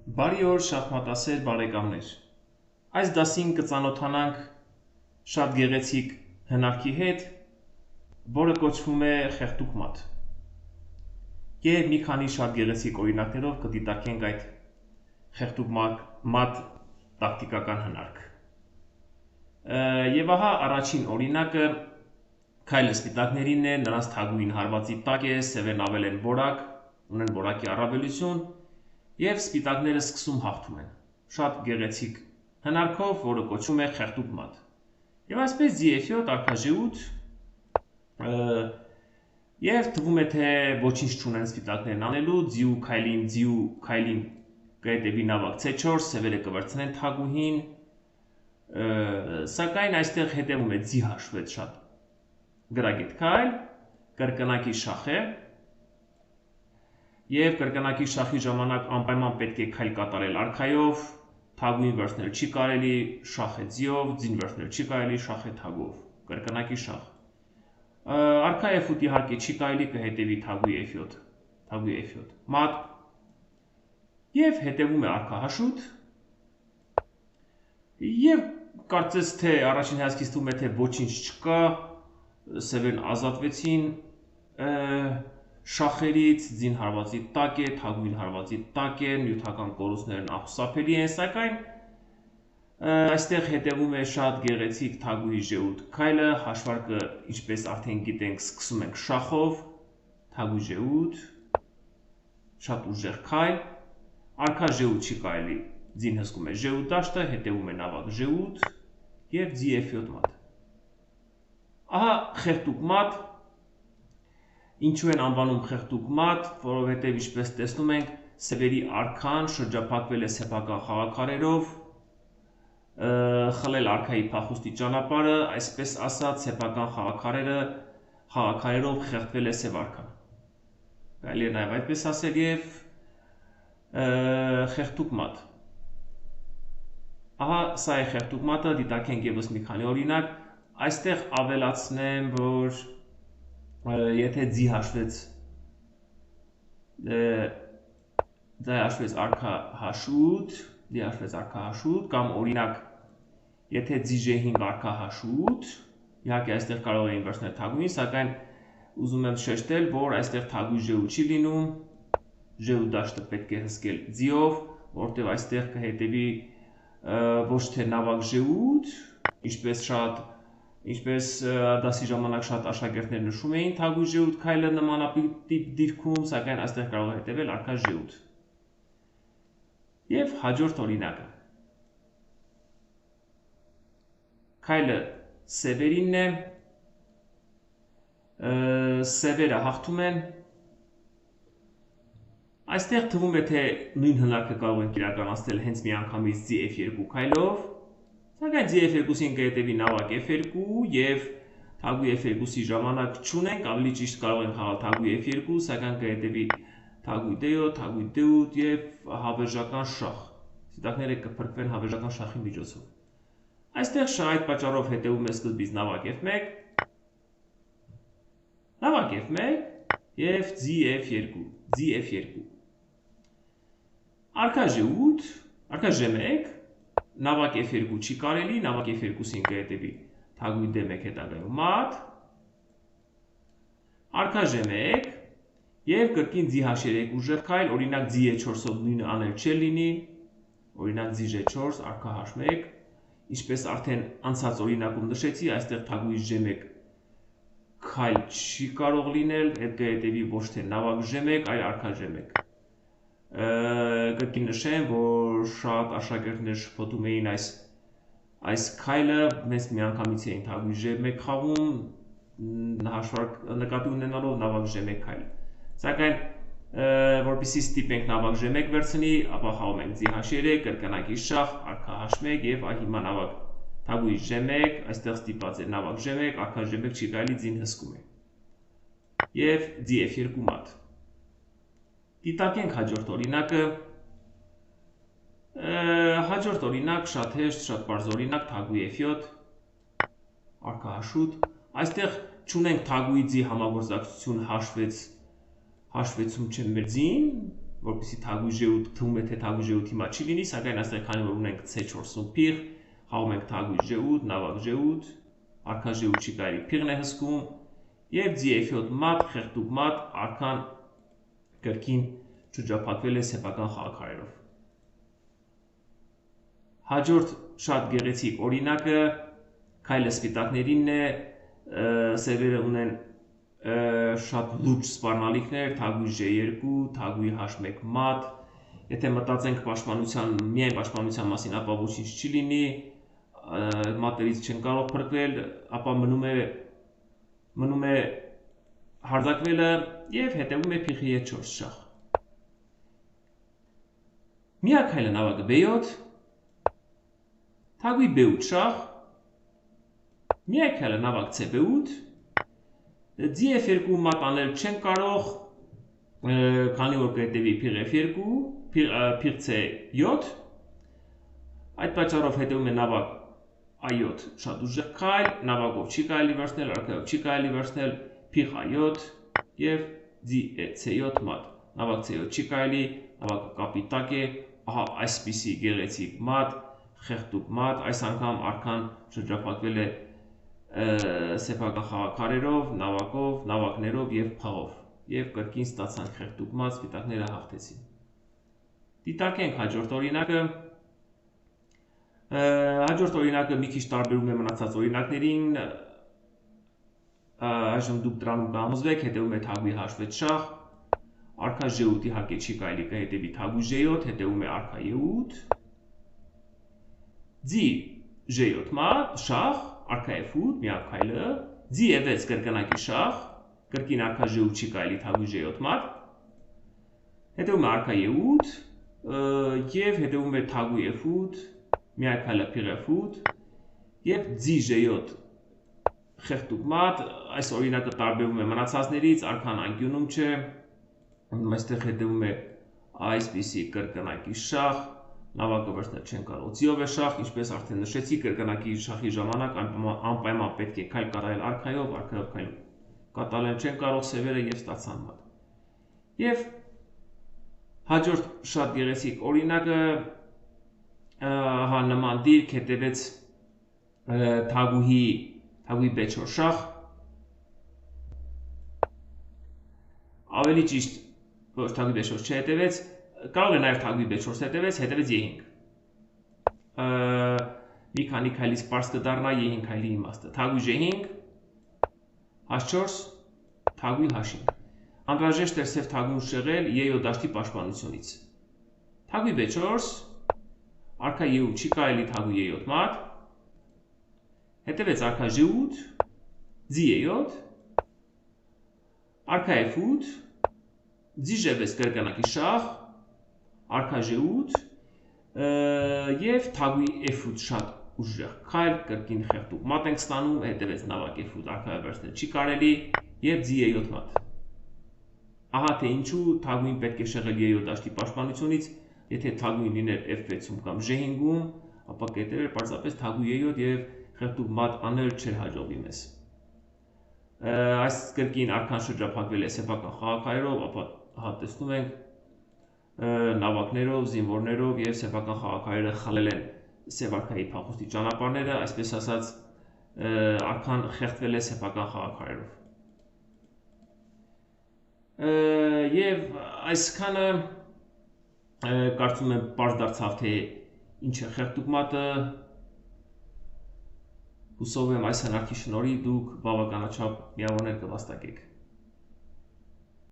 Բարի օր շախմատասեր բարեկամներ։ Այս դասին կծանոթանանք շատ գեղեցիկ հնարքի հետ, որը կոչվում է խեղդուկ մատ։ Եվ մի քանի շատ գեղեցիկ օրինակներով կդիտարկենք այդ խեղդուկ մատ տակտիկական հնարք։ Եվ ահա առաջին օրինակը քայլը սպիտակներինն է, նրանց թագուհին հարվածի տակ է, սևերն ավել են որակ, ունեն որակի առավելություն, և սպիտակները սկսում հաղթում են։ Շատ գեղեցիկ հնարքով, որը կոչվում է խեղդուկ մատ։ Եվ այսպես G7 արքա G8 և թվում է, թե ոչինչ չունեն սպիտակներն անելու, ձիու քայլին կհետևի նավակ C4, սևերը կվրցնեն թագուհին, սակայն այստեղ հետևում է ձի հաշվեց շատ գրագետ քայլ, կրկնակի շախ է, և կրկնակի շախի ժամանակ անպայման պետք է քայլ կատարել արքայով, թագուհին վերցնել չի կարելի, շախ է ձիով, ձին վերցնել չի կարելի, շախ է թագով, կրկնակի շախ։ Արքա F8 իհարկե չի կարելի, կհետևի թագուհի F7, մատ, և հետևում է արքա H8, և կարծես թե առաջին հայացքից թվում է, թե ոչինչ չկա, սևերն ազատվեցին շախերից, ձին հարվածի տակ է, թագուհին հարվածի տակ է, նյութական կորուստներն ախուսափելի են, սակայն այստեղ հետևում է շատ գեղեցիկ թագուհի G8 քայլը, հաշվարկը, ինչպես արդեն գիտենք, սկսում ենք շախով, թագուհի G8, շատ ուժեղ քայլ, արքա G8 չի կարելի, ձին հսկում է G8 դաշտը, հետևում է նավակ G8 և ձի F7 մատ։ Ահա խեղդուկ մատ, ինչու են անվանում խեղդուկ մատ, որովհետև ինչպես տեսնում ենք, սևերի արքան շրջափակվել է սեփական խաղաքարերով, խլել արքայի փախուստի ճանապարհը, այսպես ասած, սեփական խաղաքարերով խեղդվել է սև արքան։ Կարելի է նաև այդպես ասել և խեղդուկ մատ։ Ահա սա է խեղդուկ մատը, դիտարկենք ևս մի քանի օրինակ, այստեղ ավելացնեմ, որ եթե ձի հաշվեց արքա H8, կամ օրինակ, եթե ձի G5 արքա H8, իհարկե այստեղ կարող էին վերցնել թագուհին, սակայն ուզում եմ շեշտել, որ այստեղ թագուհի G8 չի լինում, G8 դաշտը պետք է հսկել ձիով, որտեղ այստեղ կհետևի ոչ թե նավակ G8, ինչպես դասի ժամանակ շատ աշակերտներ նշում էին թագուհի G8 քայլը նմանատիպ դիրքում, սակայն այստեղ կարող է հետևել արքա G8։ Եվ հաջորդ օրինակը։ Քայլը սևերինն է, սևերը հաղթում են, այստեղ թվում է, թե նույն հնարքը կարող ենք իրականացնել հենց միանգամից ձի F2 քայլով, սակայն ձի F2-ին կհետևի նավակ F2 և թագուհի F2-ի ժամանակ չունենք, ավելի ճիշտ կարող ենք խաղալ թագուհի F2, սակայն կհետևի թագուհի D7, թագուհի D8 և հավերժական շախ, սպիտակները կփրկվեն հավերժական շախի միջոցով։ Այստեղ այդ պատճառով հետևում է սկզբից նավակ F1, նավակ F1 և ձի F2, արքա G8, արքա G1, նավակ F2 չի կարելի, նավակ F2-ին կհետևի թագուհի D1 հետագայում մատ, արքա G1 և կրկին ձի H3 ուժեղ քայլ, օրինակ ձի E4-ով նույնը անել չէ լինի, օրինակ ձի G4, արքա H1, ինչպես արդեն անցած օրինակում նշեցի, այստեղ թագուհի G1 քայլ չի կարող լինել, կհետևի ոչ թե նավակ G1, այլ արքա G1։ Կրկին նշեմ, որ շատ աշակերտներ շփոթում էին այս քայլը, մեծ միանգամից էին թագուհի G1 խաղում, նկատի ունենալով նավակ G1 քայլը։ Սակայն որպեսզի ստիպենք նավակ G1 վերցնի, ապա խաղում ենք ձի H3, կրկնակի շախ, արքա H1 և հիմա նավակ թագուհի G1, այստեղ ստիպված է նավակ G1, արքա G1 չի կարելի, ձին հսկում է։ Եվ ձի F2 մատ։ Դիտարկենք հաջորդ օրինակը։ Հաջորդ օրինակ շատ հեշտ, շատ պարզ օրինակ, թագուհի F7, արքա H8, այստեղ չունենք թագուհի ձի համագործակցություն հաշվեցում չէ մեր ձին, որպեսզի թագուժեուտ թվում է թե թագուժեուտ հիմա չի լինի, սակայն այստեղ քանի որ ունենք C4-ում փիղ, խաղում ենք թագուժեուտ, նավակ ժեուտ, արքա ժեուտ չի կարելի փիղն է հսկում եւ G7 մատ, խեղդուկ մատ, արքան կրկին շրջափակվել է սեփական խաղաքարերով։ Հաջորդ շատ գեղեցիկ օրինակը քայլը սպիտակներինն է, սևերը ունեն շատ լուրջ սպառնալիքներ, թագուհի G2, թագուհի H1 մատ, եթե մտածենք միայն պաշտպանության մասին, ապա ոչինչ չի լինի, մատերից չեն կարող փրկվել, ապա մնում է հարձակվելը եւ հետեւում է փիղի 4 շախ։ Միակ քայլը նավակը B7, թագուհի B8 շախ, միակ քայլը նավակ C8, G2 մատ անել չեն կարող, քանի որ կհետևի փիղ F2, փիղ C7, այդ պատճառով հետևում է նավակ A7 շատ ուժեղ քայլ, նավակով չի կարելի վերցնել, արքայով չի կարելի վերցնել, փիղ A7 եւ C7 մատ, նավակ C7 չի կարելի, նավակը կապի տակ է, ահա այսպիսի գեղեցիկ մատ, խեղդուկ մատ, այս անգամ արքան շրջափակվել է սեփական խաղաքարերով, նավակներով եւ փաղով եւ կրկին ստացանք խեղդուկ մատ, սպիտակները հաղթեցին։ Դիտարկենք հաջորդ օրինակը։ Հաջորդ օրինակը մի քիչ տարբերում է մնացած օրինակներին, այժմ դուք դրանում կհամոզվեք, հետևում է թագուհի H6 շախ, արքա G8 իհարկե չի կարելի կհետևի թագուհի G7, հետևում է արքա E8, G7 մատ, շախ, արքա F8, միակ քայլը, G6 կրկնակի շախ, կրկին արքա G8 չի կարելի թագուհի G7 մատ, հետևում է արքա E8 եւ հետևում է թագուհի F8, միակ քայլը փիղ F8 եւ G7 խեղդուկ մատ, այս օրինակը տարբերվում է մնացածներից, արքան անկյունում չէ, այստեղ հետևում է այսպիսի կրկնակի շախ, նավակը վերցնել չեն կարող, G-ով է շախ, ինչպես արդեն նշեցի, կրկնակի շախի ժամանակ անպայման պետք է քայլ կատարել արքայով քայլ կատարել չեն կարող սևերը եւ ստացան մատ։ Եվ հաջորդ շատ գեղեցիկ օրինակը հա նման դիրք հետևեց թագուհի B4 շախ, ավելի ճիշտ ոչ թագուհի B4 չհետևեց, կարող է նաև թագուհի B4 հետևեց E5, մի քանի քայլից պարզ կդառնա E5 քայլի իմաստը, թագուհի G5, H4, թագուհի H5, անհրաժեշտ էր սև թագուհուն շեղել E7 դաշտի պաշտպանությունից, թագուհի B4, արքա E8 չի կարելի թագուհի E7 մատ, հետևեց արքա G8, G7, արքա F8, G6 կրկնակի շախ, արքա G8 եւ թագուհի F8 շատ ուժեղ քայլ, կրկին խեղդուկ մատ ենք ստանում, հետևեց նավակ F8 արքայով վերցնել չի կարելի եւ G7 մատ։ Ահա թե ինչու թագուհին պետք է շեղել E7 դաշտի պաշտպանությունից, եթե թագուհին լիներ F6-ում կամ G5-ում, ապա կհետևեր պարզապես թագուհի E7 եւ խեղդուկ մատ անել չէր հաջողվի մեզ։ Այս կրկին արքան շրջափակվել է սեփական խաղաքարերով, ապա հա տեսնում ենք նավակներով, զինվորներով եւ սեփական խաղաքարերը խլել են սև արքայի փախուստի ճանապարհները, այսպես ասած արքան խեղդվել է սեփական խաղաքարերով։ Եվ այսքանը կարծում եմ պարզ դարձավ թե ինչ է խեղդուկ մատը, հուսով եմ այս հնարքի շնորհիվ դուք բավականաչափ միավորներ կվաստակեք։